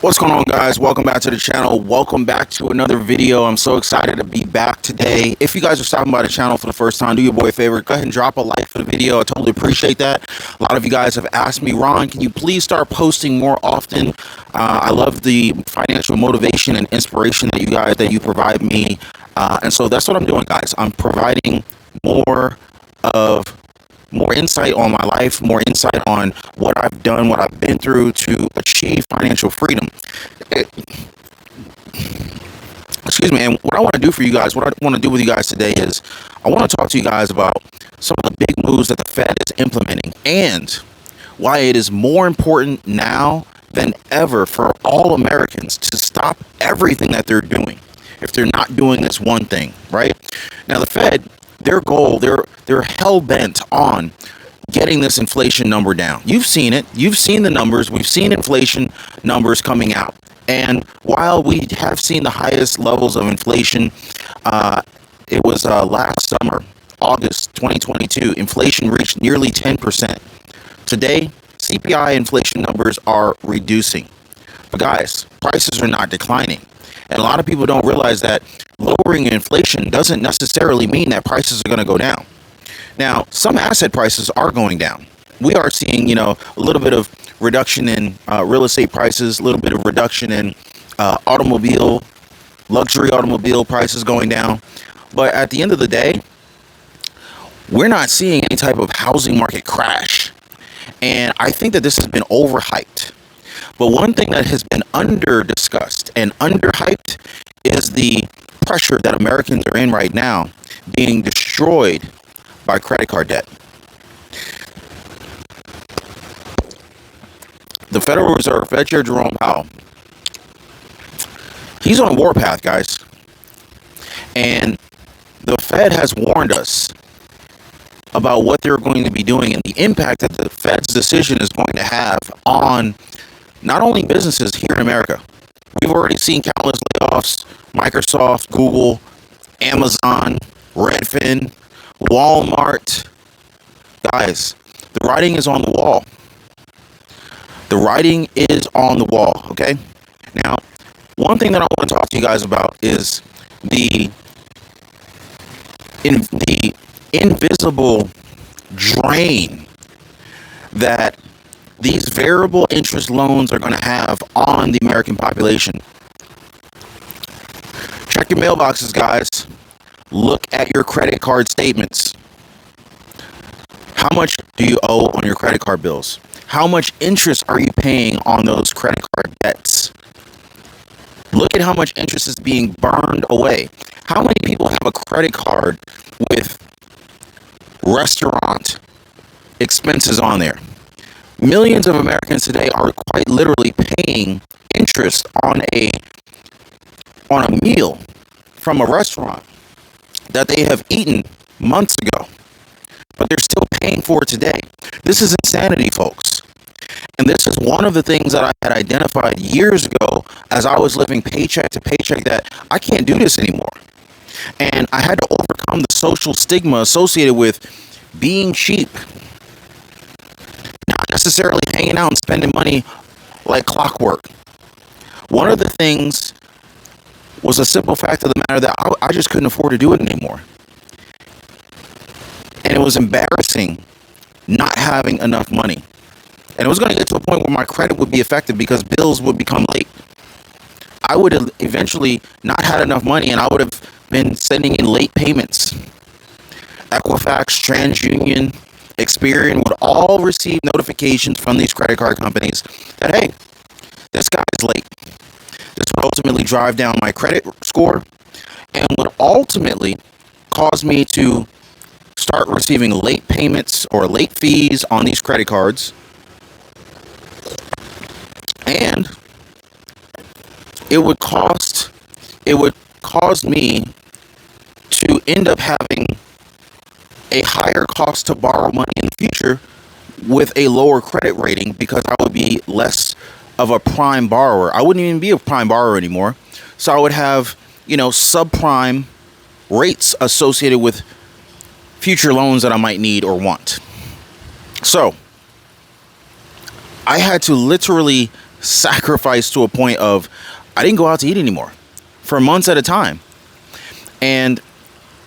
What's going on, guys? Welcome back to the channel. Welcome back to another video. I'm so excited to be back today. If you guys are stopping by the channel for the first time, do your boy a favor, go ahead and drop a like for the video. I totally appreciate that. A lot of you guys have asked me, Ron, can you please start posting more often? I love the financial motivation and inspiration that you provide me, and so that's what I'm doing, guys. I'm providing more insight on my life, more insight on what I've done, what I've been through to achieve financial freedom. Excuse me. And what I want to do for you guys, what I want to do with you guys today is I want to talk to you guys about some of the big moves that the Fed is implementing and why it is more important now than ever for all Americans to stop everything that they're doing if they're not doing this one thing, right? Now, the Fed, their goal, they're hell-bent on getting this inflation number down. You've seen it. You've seen the numbers. We've seen inflation numbers coming out. And while we have seen the highest levels of inflation, it was last summer, August 2022, inflation reached nearly 10%. Today, CPI inflation numbers are reducing. But guys, prices are not declining. And a lot of people don't realize that lowering inflation doesn't necessarily mean that prices are going to go down. Now, some asset prices are going down. We are seeing, a little bit of reduction in real estate prices, a little bit of reduction in luxury automobile prices going down. But at the end of the day, we're not seeing any type of housing market crash. And I think that this has been overhyped. But one thing that has been under-discussed and under-hyped is the pressure that Americans are in right now, being destroyed by credit card debt. The Federal Reserve, Fed Chair Jerome Powell, he's on a warpath, guys. And the Fed has warned us about what they're going to be doing and the impact that the Fed's decision is going to have on not only businesses here in America. We've already seen countless layoffs: Microsoft, Google, Amazon, Redfin, Walmart. Guys, the writing is on the wall. The writing is on the wall, okay? Now, one thing that I want to talk to you guys about is the invisible drain that these variable interest loans are going to have on the American population. Check your mailboxes, guys. Look at your credit card statements. How much do you owe on your credit card bills? How much interest are you paying on those credit card debts? Look at how much interest is being burned away. How many people have a credit card with restaurant expenses on there? Millions of Americans today are quite literally paying interest on a meal from a restaurant that they have eaten months ago, but they're still paying for it today. This is insanity, folks. And this is one of the things that I had identified years ago as I was living paycheck to paycheck, that I can't do this anymore. And I had to overcome the social stigma associated with being cheap, not necessarily hanging out and spending money like clockwork. One of the things was a simple fact of the matter that I just couldn't afford to do it anymore. And it was embarrassing not having enough money. And it was going to get to a point where my credit would be affected because bills would become late. I would have eventually not had enough money, and I would have been sending in late payments. Equifax, TransUnion, Experian would all receive notifications from these credit card companies that, hey, this guy is late. This would ultimately drive down my credit score and would ultimately cause me to start receiving late payments or late fees on these credit cards. And it would cause me to end up having a higher cost to borrow money in the future with a lower credit rating, because I would be less of a prime borrower. I wouldn't even be a prime borrower anymore. So I would have, subprime rates associated with future loans that I might need or want. So I had to literally sacrificed to a point of I didn't go out to eat anymore for months at a time. And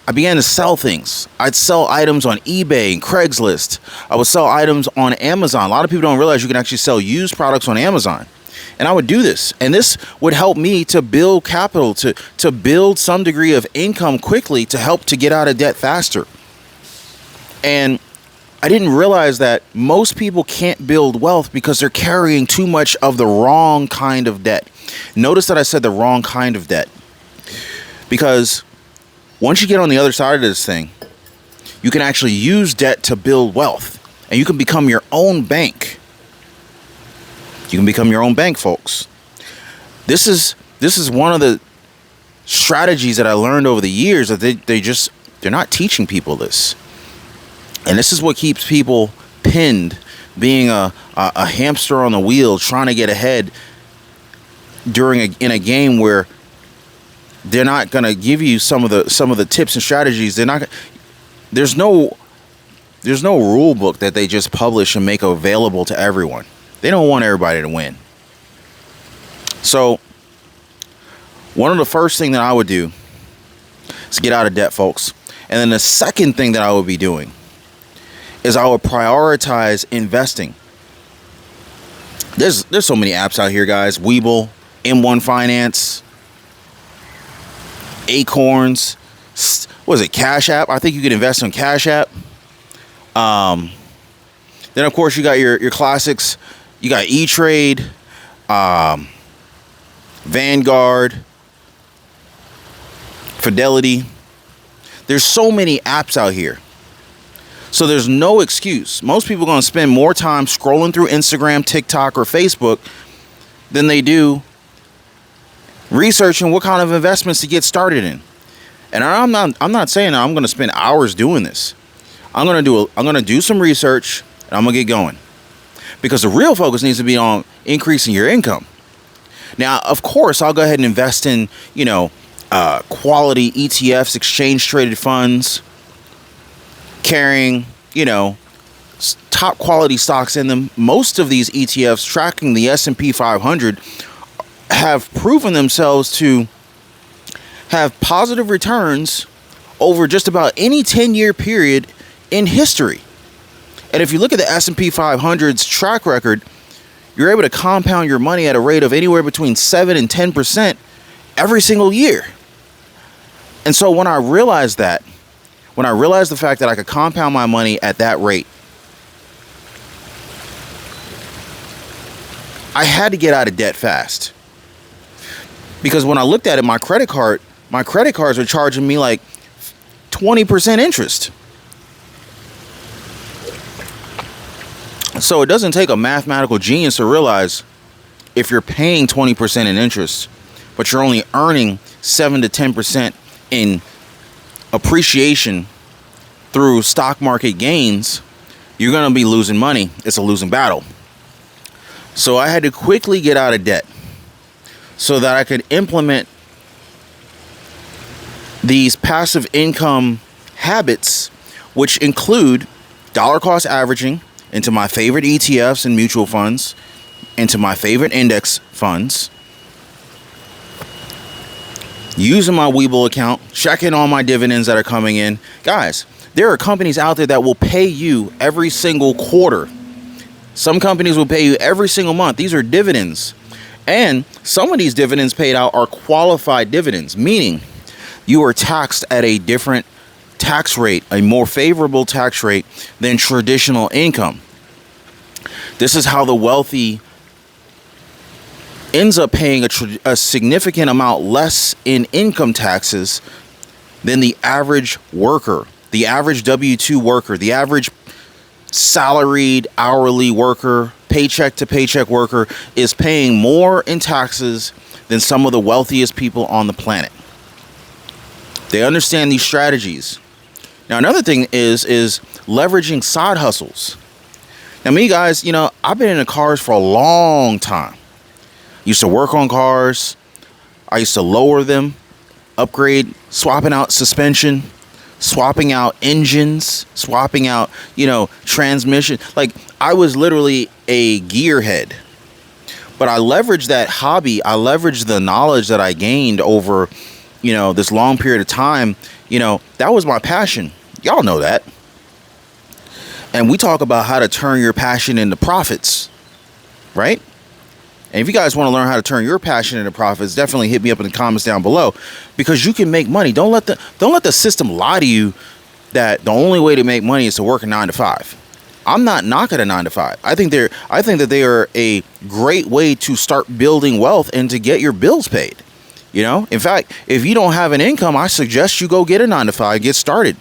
I began to sell things. I'd sell items on eBay and Craigslist. I would sell items on Amazon. A lot of people don't realize you can actually sell used products on Amazon. And I would do this. And this would help me to build capital, to build some degree of income quickly, to help to get out of debt faster. And I didn't realize that most people can't build wealth because they're carrying too much of the wrong kind of debt. Notice that I said the wrong kind of debt. Because once you get on the other side of this thing, you can actually use debt to build wealth. And you can become your own bank. You can become your own bank, folks. This is one of the strategies that I learned over the years that they're not teaching people this. And this is what keeps people pinned, being a hamster on the wheel, trying to get ahead in a game where they're not going to give you some of the tips and strategies. There's no rule book that they just publish and make available to everyone. They don't want everybody to win. So one of the first thing that I would do is get out of debt, folks. And then the second thing that I would be doing is I would prioritize investing. There's so many apps out here, guys. Webull, M1 Finance, Acorns, what is it, Cash App? I think you can invest on Cash App. Then of course you got your classics. You got E-Trade, Vanguard, Fidelity. There's so many apps out here. So there's no excuse. Most people are going to spend more time scrolling through Instagram, TikTok, or Facebook than they do researching what kind of investments to get started in. And I'm not saying I'm going to spend hours doing this. I'm going to do some research and I'm going to get going. Because the real focus needs to be on increasing your income. Now, of course, I'll go ahead and invest in, quality ETFs, exchange traded funds, carrying, top quality stocks in them. Most of these ETFs tracking the S&P 500 have proven themselves to have positive returns over just about any 10-year period in history. And if you look at the S&P 500's track record, you're able to compound your money at a rate of anywhere between 7 and 10% every single year. And so when I realized the fact that I could compound my money at that rate, I had to get out of debt fast. Because when I looked at it, my credit cards were charging me like 20% interest. So it doesn't take a mathematical genius to realize if you're paying 20% in interest, but you're only earning 7 to 10% in appreciation through stock market gains, you're going to be losing money. It's a losing battle. So I had to quickly get out of debt so that I could implement these passive income habits, which include dollar cost averaging into my favorite ETFs and mutual funds, into my favorite index funds, using my Webull account, checking on my dividends that are coming in. Guys, there are companies out there that will pay you every single quarter. Some companies will pay you every single month. These are dividends. And some of these dividends paid out are qualified dividends, meaning you are taxed at a different tax rate, a more favorable tax rate than traditional income. This is how the wealthy ends up paying a significant amount less in income taxes than the average worker, the average W-2 worker, the average salaried hourly worker, paycheck to paycheck worker is paying more in taxes than some of the wealthiest people on the planet. They understand these strategies. Now, another thing is leveraging side hustles. Now, me, guys, I've been in the cars for a long time. Used to work on cars. I used to lower them, upgrade, swapping out suspension, swapping out engines, swapping out, transmission. Like, I was literally a gearhead. But I leveraged that hobby. I leveraged the knowledge that I gained over, this long period of time. That was my passion. Y'all know that. And we talk about how to turn your passion into profits, right? And if you guys want to learn how to turn your passion into profits, definitely hit me up in the comments down below, because you can make money. Don't let the system lie to you that the only way to make money is to work a 9-to-5. I'm not knocking a 9-to-5. I think that they are a great way to start building wealth and to get your bills paid. In fact, if you don't have an income, I suggest you go get a 9-to-5, get started.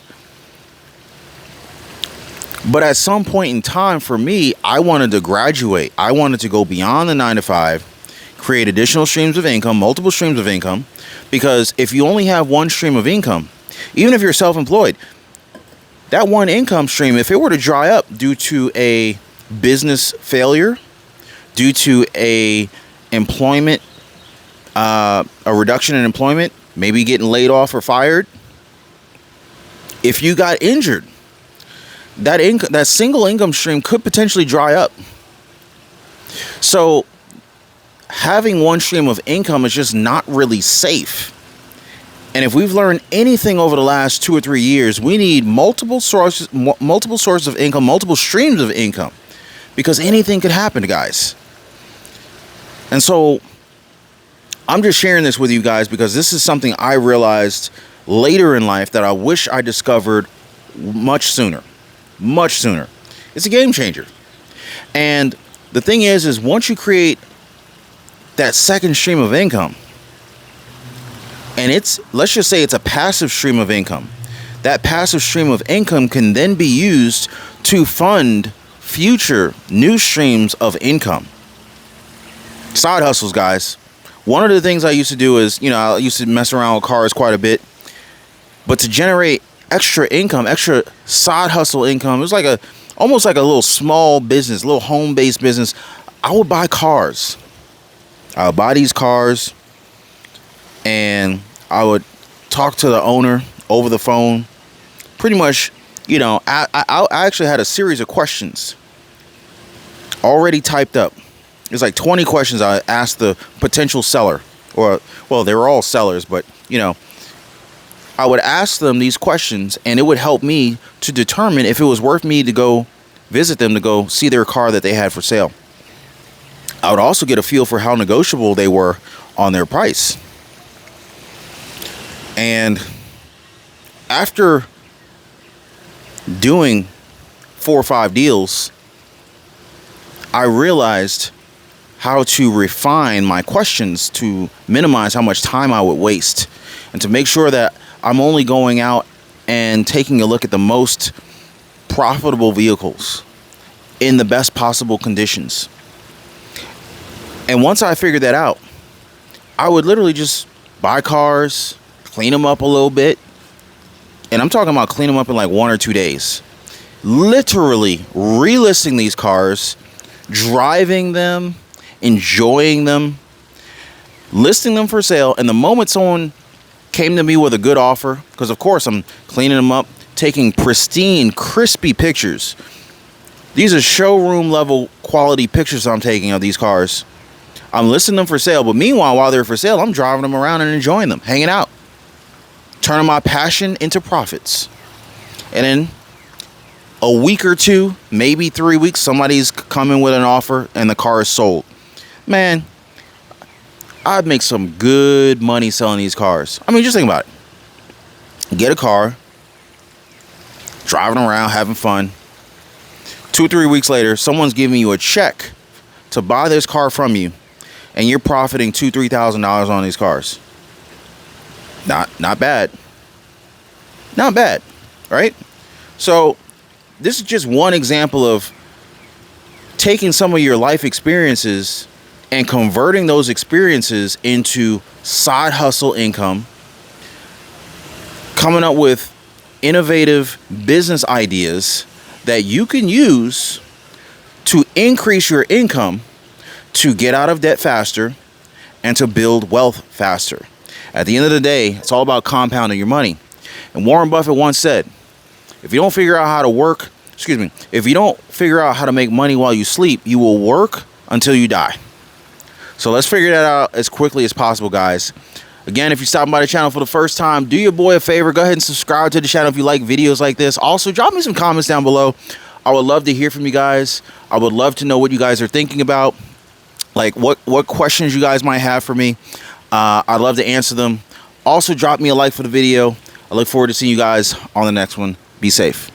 But at some point in time, for me, I wanted to graduate. I wanted to go beyond the 9-to-5, create additional streams of income, multiple streams of income. Because if you only have one stream of income, even if you're self-employed, that one income stream, if it were to dry up due to a business failure, due to a reduction in employment, maybe getting laid off or fired, if you got injured, that single income stream could potentially dry up. So having one stream of income is just not really safe. And if we've learned anything over the last 2 or 3 years, we need multiple sources of income, multiple streams of income, because anything could happen, guys. And so I'm just sharing this with you guys because this is something I realized later in life that I wish I discovered much sooner. It's a game changer. And the thing is once you create that second stream of income, and let's just say it's a passive stream of income, that passive stream of income can then be used to fund future new streams of income. Side hustles, guys. One of the things I used to do is, I used to mess around with cars quite a bit, but to generate extra income, extra side hustle income, it was almost like a little small business, a little home-based business. I would buy cars. I would buy these cars, and I would talk to the owner over the phone. Pretty much, I actually had a series of questions already typed up. It's like 20 questions I asked the potential seller, they were all sellers, but, I would ask them these questions, and it would help me to determine if it was worth me to go visit them, to go see their car that they had for sale. I would also get a feel for how negotiable they were on their price. And after doing 4 or 5 deals, I realized how to refine my questions to minimize how much time I would waste, and to make sure that I'm only going out and taking a look at the most profitable vehicles in the best possible conditions. And once I figured that out, I would literally just buy cars, clean them up a little bit. And I'm talking about clean them up in like 1 or 2 days. Literally relisting these cars, driving them, enjoying them, listing them for sale. And the moment someone came to me with a good offer, because of course I'm cleaning them up, taking pristine, crispy pictures. These are showroom level quality pictures I'm taking of these cars. I'm listing them for sale, but meanwhile, while they're for sale, I'm driving them around and enjoying them, hanging out, turning my passion into profits. And in a week or 2, maybe 3 weeks, somebody's coming with an offer and the car is sold. Man, I'd make some good money selling these cars. I mean, just think about it. Get a car, driving around, having fun. 2 or 3 weeks later, someone's giving you a check to buy this car from you, and you're profiting $2,000-$3,000 on these cars. Not bad. Not bad, right? So this is just one example of taking some of your life experiences and converting those experiences into side hustle income, coming up with innovative business ideas that you can use to increase your income, to get out of debt faster, and to build wealth faster. At the end of the day, it's all about compounding your money. And Warren Buffett once said, if you don't figure out how to make money while you sleep, you will work until you die. So let's figure that out as quickly as possible, guys. Again, if you're stopping by the channel for the first time, do your boy a favor. Go ahead and subscribe to the channel if you like videos like this. Also, drop me some comments down below. I would love to hear from you guys. I would love to know what you guys are thinking about. Like what questions you guys might have for me. I'd love to answer them. Also, drop me a like for the video. I look forward to seeing you guys on the next one. Be safe.